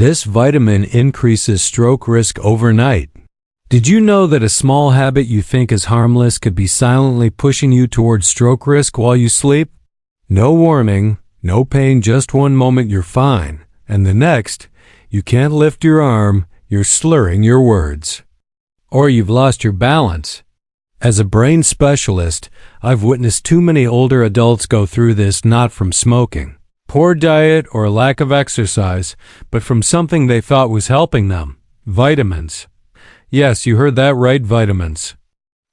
This vitamin increases stroke risk overnight. Did you know that a small habit you think is harmless could be silently pushing you towards stroke risk while you sleep? No warning, no pain, just one moment you're fine, and the next, you can't lift your arm, you're slurring your words. Or you've lost your balance. As a brain specialist, I've witnessed too many older adults go through this not from smoking, poor diet, or lack of exercise, but from something they thought was helping them: vitamins. Yes, you heard that right, vitamins.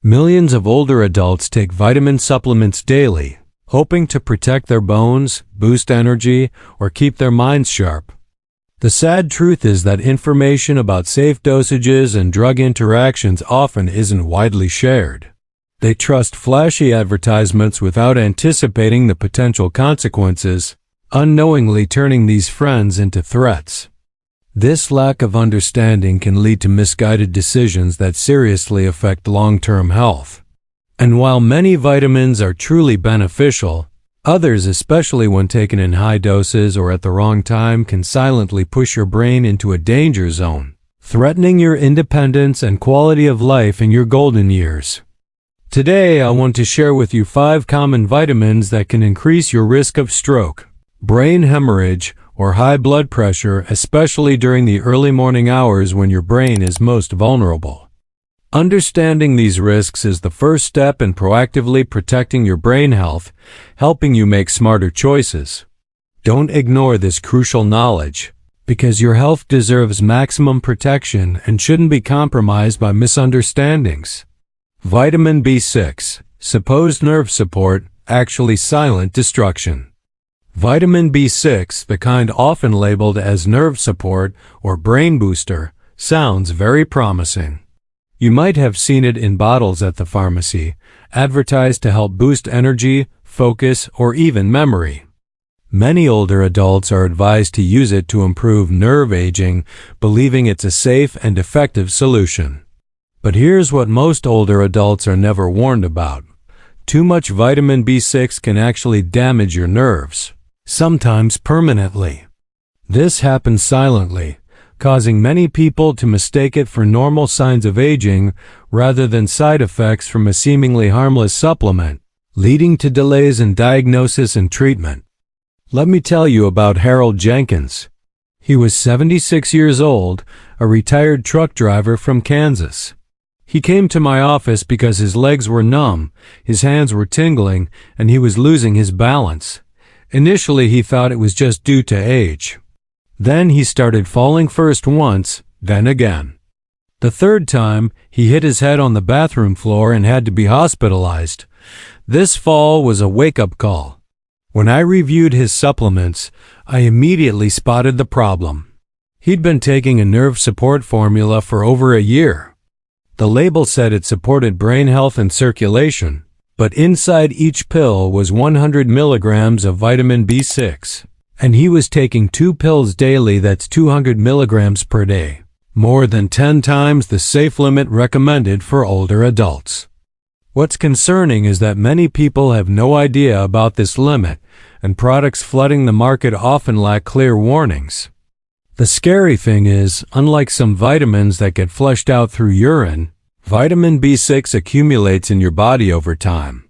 Millions of older adults take vitamin supplements daily, hoping to protect their bones, boost energy, or keep their minds sharp. The sad truth is that information about safe dosages and drug interactions often isn't widely shared. They trust flashy advertisements without anticipating the potential consequences, unknowingly turning these friends into threats. This lack of understanding can lead to misguided decisions that seriously affect long-term health. And while many vitamins are truly beneficial, others, especially when taken in high doses or at the wrong time, can silently push your brain into a danger zone, threatening your independence and quality of life in your golden years. Today, I want to share with you 5 common vitamins that can increase your risk of stroke, brain hemorrhage, or high blood pressure, especially during the early morning hours when your brain is most vulnerable. Understanding these risks is the first step in proactively protecting your brain health, helping you make smarter choices. Don't ignore this crucial knowledge, because your health deserves maximum protection and shouldn't be compromised by misunderstandings. Vitamin B6, supposed nerve support, actually silent destruction. Vitamin B6, the kind often labeled as nerve support or brain booster, sounds very promising. You might have seen it in bottles at the pharmacy, advertised to help boost energy, focus, or even memory. Many older adults are advised to use it to improve nerve aging, believing it's a safe and effective solution. But here's what most older adults are never warned about. Too much vitamin B6 can actually damage your nerves, sometimes permanently. This happens silently, causing many people to mistake it for normal signs of aging rather than side effects from a seemingly harmless supplement, leading to delays in diagnosis and treatment. Let me tell you about Harold Jenkins. He was 76 years old, a retired truck driver from Kansas. He came to my office because his legs were numb, his hands were tingling, and he was losing his balance. Initially, he thought it was just due to age. Then he started falling first once, then again. The third time, he hit his head on the bathroom floor and had to be hospitalized. This fall was a wake-up call. When I reviewed his supplements, I immediately spotted the problem. He'd been taking a nerve support formula for over a year. The label said it supported brain health and circulation, but inside each pill was 100 milligrams of vitamin B6. And he was taking 2 pills daily, that's 200 milligrams per day, more than 10 times the safe limit recommended for older adults. What's concerning is that many people have no idea about this limit, and products flooding the market often lack clear warnings. The scary thing is, unlike some vitamins that get flushed out through urine, vitamin B6 accumulates in your body over time.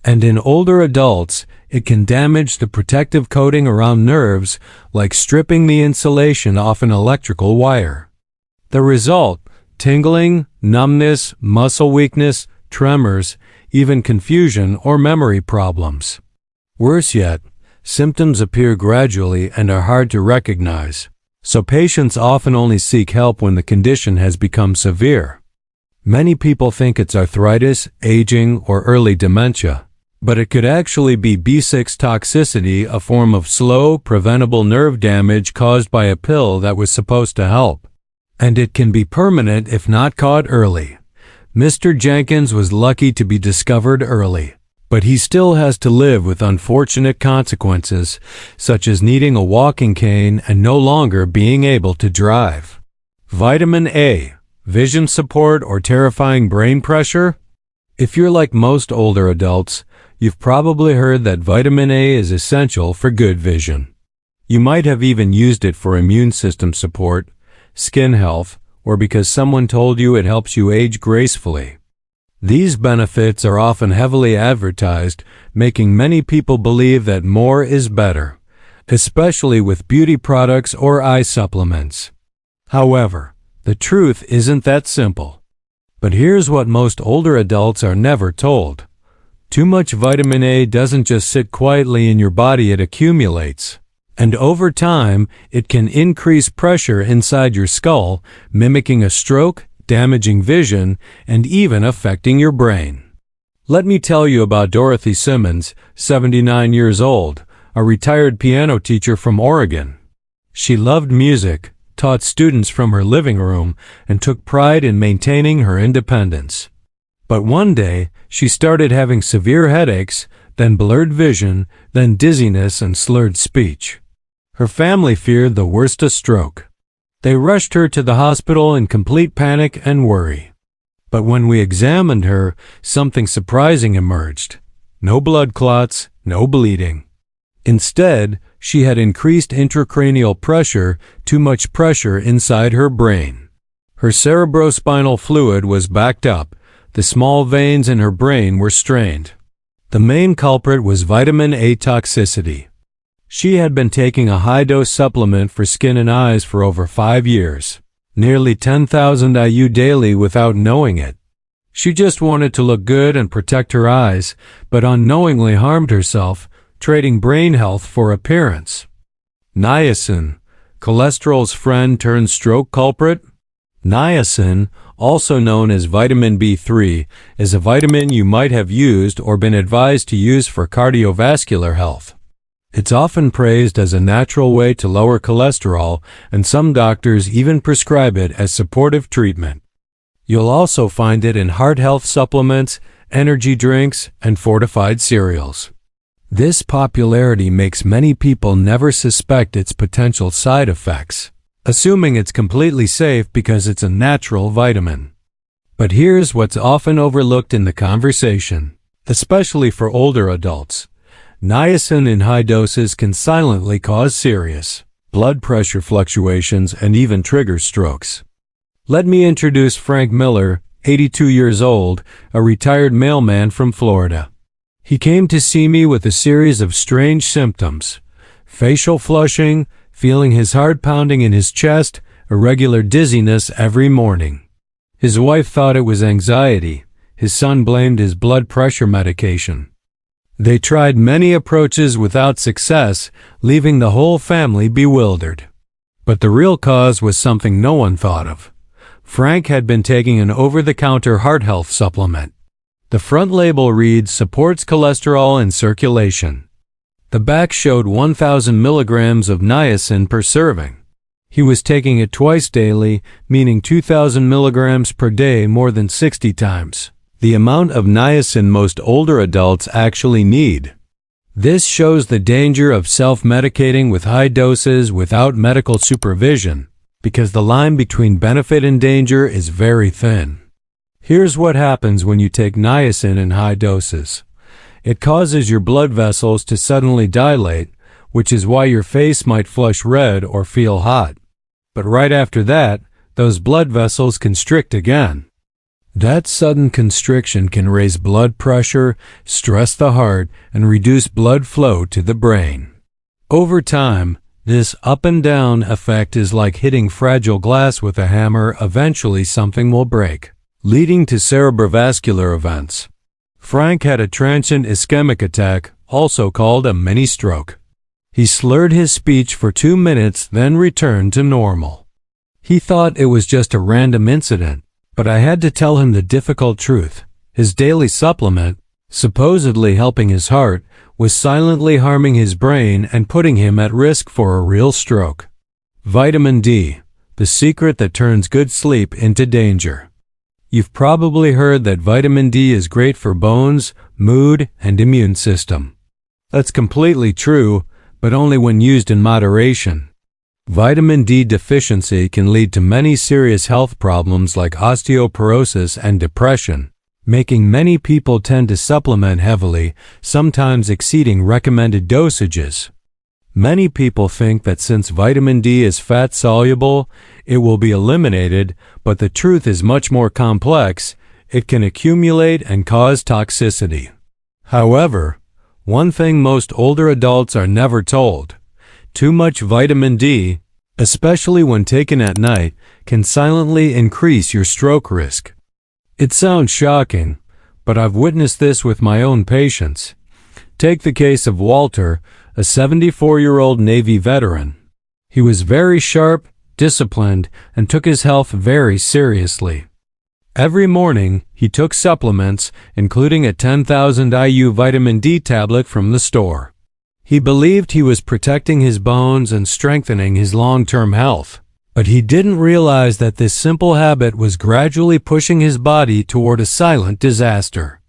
And in older adults, it can damage the protective coating around nerves, like stripping the insulation off an electrical wire. The result: tingling, numbness, muscle weakness, tremors, even confusion or memory problems. Worse yet, symptoms appear gradually and are hard to recognize, so patients often only seek help when the condition has become severe. Many people think it's arthritis, aging, or early dementia, but it could actually be B6 toxicity, a form of slow, preventable nerve damage caused by a pill that was supposed to help. And it can be permanent if not caught early. Mr. Jenkins was lucky to be discovered early, but he still has to live with unfortunate consequences, such as needing a walking cane and no longer being able to drive. Vitamin A, vision support or terrifying brain pressure? If you're like most older adults, you've probably heard that vitamin A is essential for good vision. You might have even used it for immune system support, skin health, or because someone told you it helps you age gracefully. These benefits are often heavily advertised, making many people believe that more is better, especially with beauty products or eye supplements. However, the truth isn't that simple. But here's what most older adults are never told. Too much vitamin A doesn't just sit quietly in your body, it accumulates. And over time, it can increase pressure inside your skull, mimicking a stroke, damaging vision, and even affecting your brain. Let me tell you about Dorothy Simmons, 79 years old, a retired piano teacher from Oregon. She loved music, taught students from her living room, and took pride in maintaining her independence. But one day, she started having severe headaches, then blurred vision, then dizziness and slurred speech. Her family feared the worst, a stroke. They rushed her to the hospital in complete panic and worry. But when we examined her, something surprising emerged. No blood clots, no bleeding. Instead, she had increased intracranial pressure, too much pressure inside her brain. Her cerebrospinal fluid was backed up. The small veins in her brain were strained. The main culprit was vitamin A toxicity. She had been taking a high-dose supplement for skin and eyes for over 5 years, nearly 10,000 IU daily without knowing it. She just wanted to look good and protect her eyes, but unknowingly harmed herself, trading brain health for appearance. Niacin, cholesterol's friend turned stroke culprit? Niacin, also known as vitamin B3, is a vitamin you might have used or been advised to use for cardiovascular health. It's often praised as a natural way to lower cholesterol, and some doctors even prescribe it as supportive treatment. You'll also find it in heart health supplements, energy drinks, and fortified cereals. This popularity makes many people never suspect its potential side effects, assuming it's completely safe because it's a natural vitamin. But here's what's often overlooked in the conversation, especially for older adults. Niacin in high doses can silently cause serious blood pressure fluctuations and even trigger strokes. Let me introduce Frank Miller, 82 years old, a retired mailman from Florida. He came to see me with a series of strange symptoms: facial flushing, feeling his heart pounding in his chest, irregular dizziness every morning. His wife thought it was anxiety. His son blamed his blood pressure medication. They tried many approaches without success, leaving the whole family bewildered. But the real cause was something no one thought of. Frank had been taking an over-the-counter heart health supplement. The front label reads, "Supports cholesterol and circulation." The back showed 1,000 milligrams of niacin per serving. He was taking it twice daily, meaning 2,000 milligrams per day, more than 60 times. The amount of niacin most older adults actually need. This shows the danger of self-medicating with high doses without medical supervision, because the line between benefit and danger is very thin. Here's what happens when you take niacin in high doses. It causes your blood vessels to suddenly dilate, which is why your face might flush red or feel hot. But right after that, those blood vessels constrict again. That sudden constriction can raise blood pressure, stress the heart, and reduce blood flow to the brain. Over time, this up and down effect is like hitting fragile glass with a hammer. Eventually something will break, leading to cerebrovascular events. Frank had a transient ischemic attack, also called a mini stroke. He slurred his speech for 2 minutes, then returned to normal. He thought it was just a random incident. But I had to tell him the difficult truth. His daily supplement, supposedly helping his heart, was silently harming his brain and putting him at risk for a real stroke. Vitamin D, the secret that turns good sleep into danger. You've probably heard that vitamin D is great for bones, mood, and immune system. That's completely true, but only when used in moderation. Vitamin D deficiency can lead to many serious health problems like osteoporosis and depression, making many people tend to supplement heavily, sometimes exceeding recommended dosages. Many people think that since vitamin D is fat-soluble, it will be eliminated, but the truth is much more complex. It can accumulate and cause toxicity. However, one thing most older adults are never told: too much vitamin D, especially when taken at night, can silently increase your stroke risk. It sounds shocking, but I've witnessed this with my own patients. Take the case of Walter, a 74-year-old Navy veteran. He was very sharp, disciplined, and took his health very seriously. Every morning, he took supplements, including a 10,000 IU vitamin D tablet from the store. He believed he was protecting his bones and strengthening his long-term health, but he didn't realize that this simple habit was gradually pushing his body toward a silent disaster.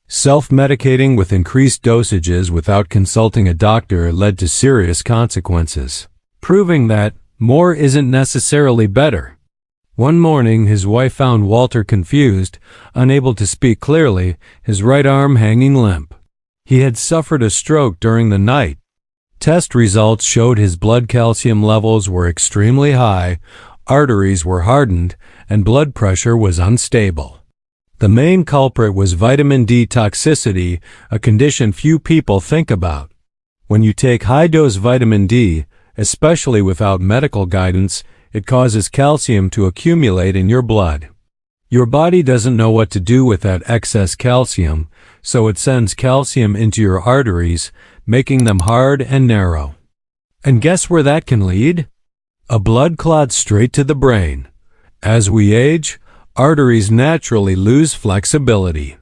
Self-medicating with increased dosages without consulting a doctor led to serious consequences, proving that more isn't necessarily better. One morning, his wife found Walter confused, unable to speak clearly, his right arm hanging limp. He had suffered a stroke during the night. Test results showed his blood calcium levels were extremely high, arteries were hardened, and blood pressure was unstable. The main culprit was vitamin D toxicity, a condition few people think about. When you take high-dose vitamin D, especially without medical guidance, it causes calcium to accumulate in your blood. Your body doesn't know what to do with that excess calcium, so it sends calcium into your arteries, making them hard and narrow. And guess where that can lead? A blood clot straight to the brain. As we age, arteries naturally lose flexibility.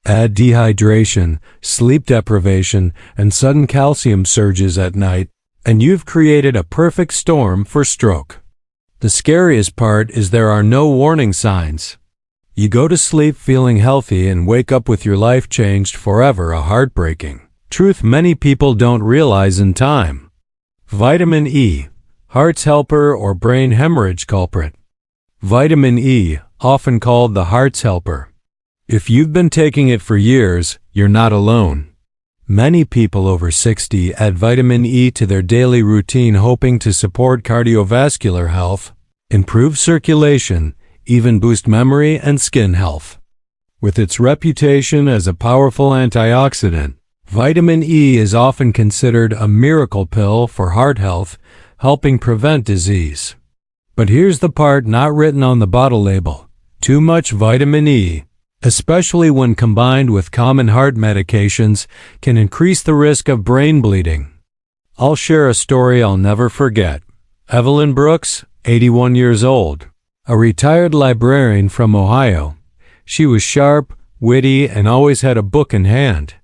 Add dehydration, sleep deprivation, and sudden calcium surges at night, and you've created a perfect storm for stroke. The scariest part is there are no warning signs. You go to sleep feeling healthy and wake up with your life changed forever, a heartbreaking truth many people don't realize in time. Vitamin E, heart's helper or brain hemorrhage culprit. Vitamin E, often called the heart's helper. If you've been taking it for years, you're not alone. Many people over 60 add vitamin E to their daily routine, hoping to support cardiovascular health, improve circulation, even boost memory and skin health. With its reputation as a powerful antioxidant, vitamin E is often considered a miracle pill for heart health, helping prevent disease. But here's the part not written on the bottle label. Too much vitamin E, especially when combined with common heart medications, can increase the risk of brain bleeding. I'll share a story I'll never forget. Evelyn Brooks, 81 years old, a retired librarian from Ohio. She was sharp, witty, and always had a book in hand.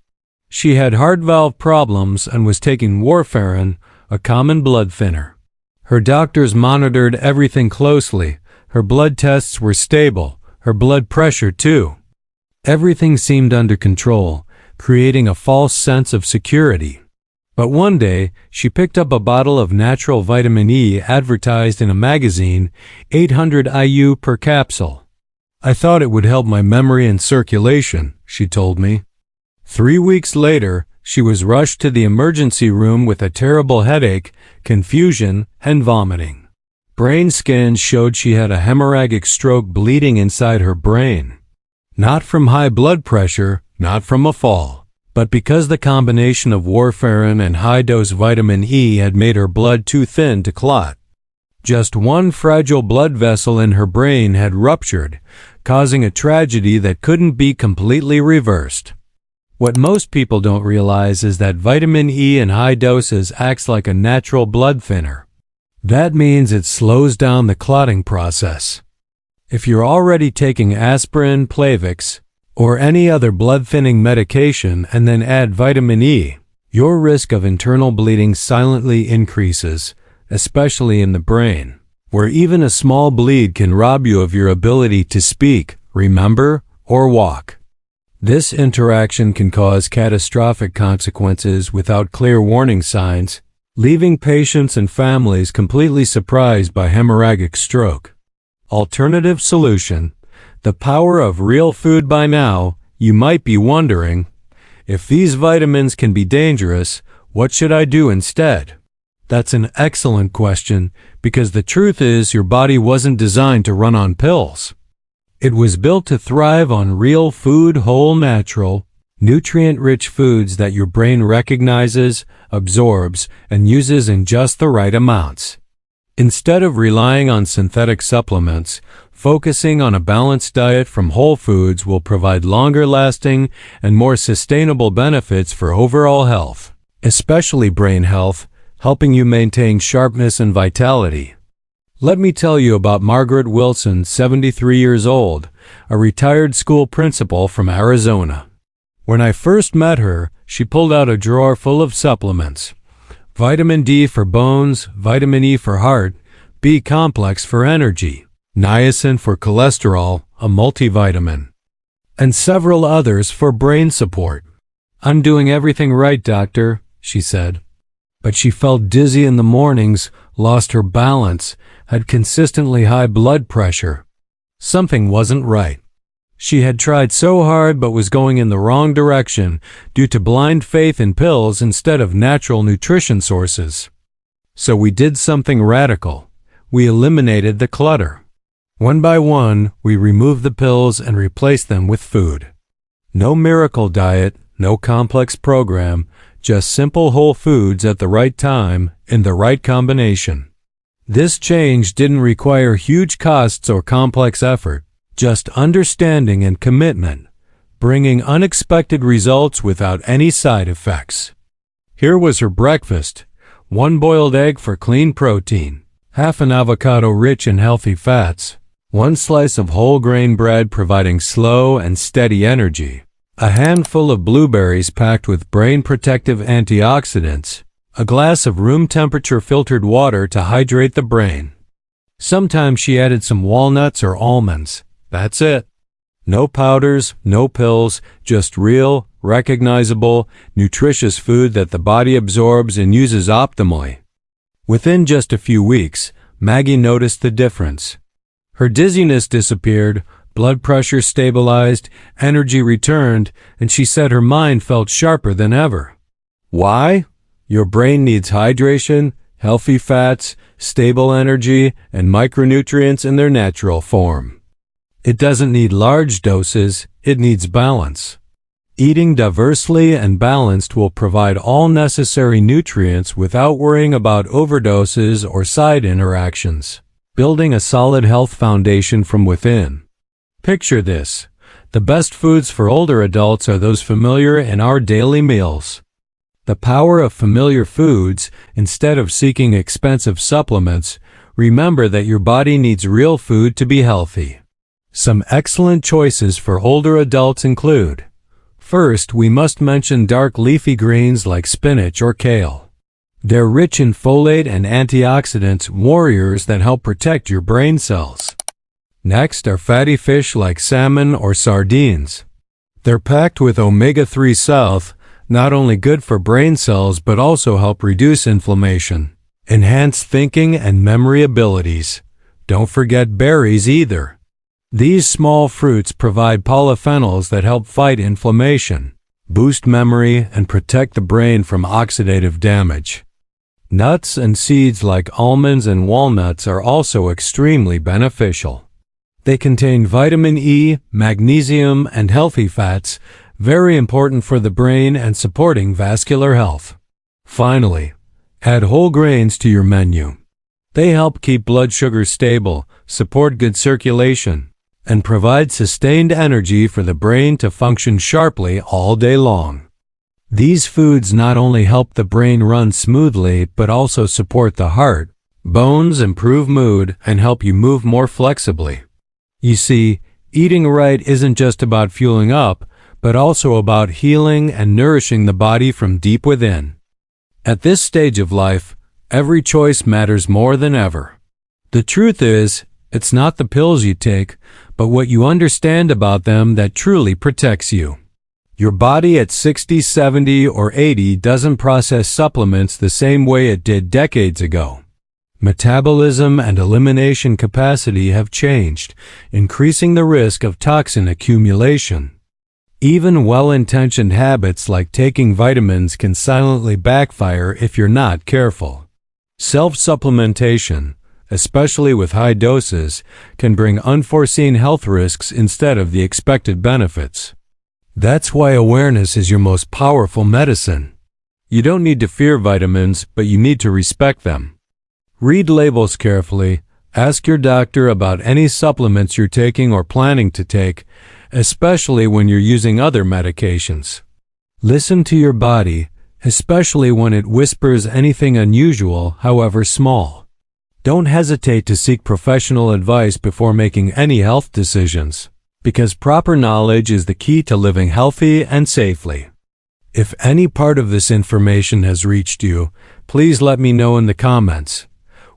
She had heart valve problems and was taking warfarin, a common blood thinner. Her doctors monitored everything closely. Her blood tests were stable, her blood pressure too. Everything seemed under control, creating a false sense of security. But one day, she picked up a bottle of natural vitamin E advertised in a magazine, 800 IU per capsule. I thought it would help my memory and circulation, she told me. 3 weeks later, she was rushed to the emergency room with a terrible headache, confusion, and vomiting. Brain scans showed she had a hemorrhagic stroke bleeding inside her brain. Not from high blood pressure, not from a fall, but because the combination of warfarin and high-dose vitamin E had made her blood too thin to clot. Just one fragile blood vessel in her brain had ruptured, causing a tragedy that couldn't be completely reversed. What most people don't realize is that vitamin E in high doses acts like a natural blood thinner. That means it slows down the clotting process. If you're already taking aspirin, Plavix, or any other blood-thinning medication and then add vitamin E, your risk of internal bleeding silently increases, especially in the brain, where even a small bleed can rob you of your ability to speak, remember, or walk. This interaction can cause catastrophic consequences without clear warning signs, leaving patients and families completely surprised by hemorrhagic stroke. Alternative solution: the power of real food. By now, you might be wondering, if these vitamins can be dangerous, what should I do instead? That's an excellent question, because the truth is your body wasn't designed to run on pills. It was built to thrive on real food, whole, natural, nutrient-rich foods that your brain recognizes, absorbs, and uses in just the right amounts. Instead of relying on synthetic supplements, focusing on a balanced diet from whole foods will provide longer-lasting and more sustainable benefits for overall health, especially brain health, helping you maintain sharpness and vitality. Let me tell you about Margaret Wilson, 73 years old, a retired school principal from Arizona. When I first met her, she pulled out a drawer full of supplements. Vitamin D for bones, vitamin E for heart, B complex for energy, niacin for cholesterol, a multivitamin, and several others for brain support. "I'm doing everything right, doctor," she said. But she felt dizzy in the mornings, lost her balance, had consistently high blood pressure. Something wasn't right. She had tried so hard but was going in the wrong direction due to blind faith in pills instead of natural nutrition sources. So we did something radical. We eliminated the clutter. One by one, we removed the pills and replaced them with food. No miracle diet, no complex program, just simple whole foods at the right time, in the right combination. This change didn't require huge costs or complex effort, just understanding and commitment, bringing unexpected results without any side effects. Here was her breakfast: 1 boiled egg for clean protein, half an avocado rich in healthy fats, 1 slice of whole grain bread providing slow and steady energy, a handful of blueberries packed with brain protective antioxidants, a glass of room temperature filtered water to hydrate the brain. Sometimes she added some walnuts or almonds. That's it. No powders, no pills, just real, recognizable, nutritious food that the body absorbs and uses optimally. Within just a few weeks, Maggie noticed the difference. Her dizziness disappeared, blood pressure stabilized, energy returned, and she said her mind felt sharper than ever. Why? Your brain needs hydration, healthy fats, stable energy, and micronutrients in their natural form. It doesn't need large doses, it needs balance. Eating diversely and balanced will provide all necessary nutrients without worrying about overdoses or side interactions, building a solid health foundation from within. Picture this: the best foods for older adults are those familiar in our daily meals. The power of familiar foods. Instead of seeking expensive supplements, remember that your body needs real food to be healthy. Some excellent choices for older adults include: first, we must mention dark leafy greens like spinach or kale. They're rich in folate and antioxidants, warriors that help protect your brain cells. Next are fatty fish like salmon or sardines. They're packed with omega-3 salve, not only good for brain cells but also help reduce inflammation, enhance thinking and memory abilities. Don't forget berries either. These small fruits provide polyphenols that help fight inflammation, boost memory, and protect the brain from oxidative damage. Nuts and seeds like almonds and walnuts are also extremely beneficial. They contain vitamin E, magnesium, and healthy fats, very important for the brain and supporting vascular health. Finally, add whole grains to your menu. They help keep blood sugar stable, support good circulation, and provide sustained energy for the brain to function sharply all day long. These foods not only help the brain run smoothly but also support the heart, bones, improve mood, and help you move more flexibly. You see, eating right isn't just about fueling up, but also about healing and nourishing the body from deep within. At this stage of life, every choice matters more than ever. The truth is, it's not the pills you take, but what you understand about them that truly protects you. Your body at 60, 70, or 80 doesn't process supplements the same way it did decades ago. Metabolism and elimination capacity have changed, increasing the risk of toxin accumulation. Even well-intentioned habits like taking vitamins can silently backfire if you're not careful. Self-supplementation, especially with high doses, can bring unforeseen health risks instead of the expected benefits. That's why awareness is your most powerful medicine. You don't need to fear vitamins, but you need to respect them. Read labels carefully. Ask your doctor about any supplements you're taking or planning to take, especially when you're using other medications. Listen to your body, especially when it whispers anything unusual, however small. Don't hesitate to seek professional advice before making any health decisions, because proper knowledge is the key to living healthy and safely. If any part of this information has reached you, please let me know in the comments.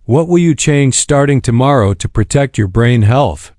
What will you change starting tomorrow to protect your brain health?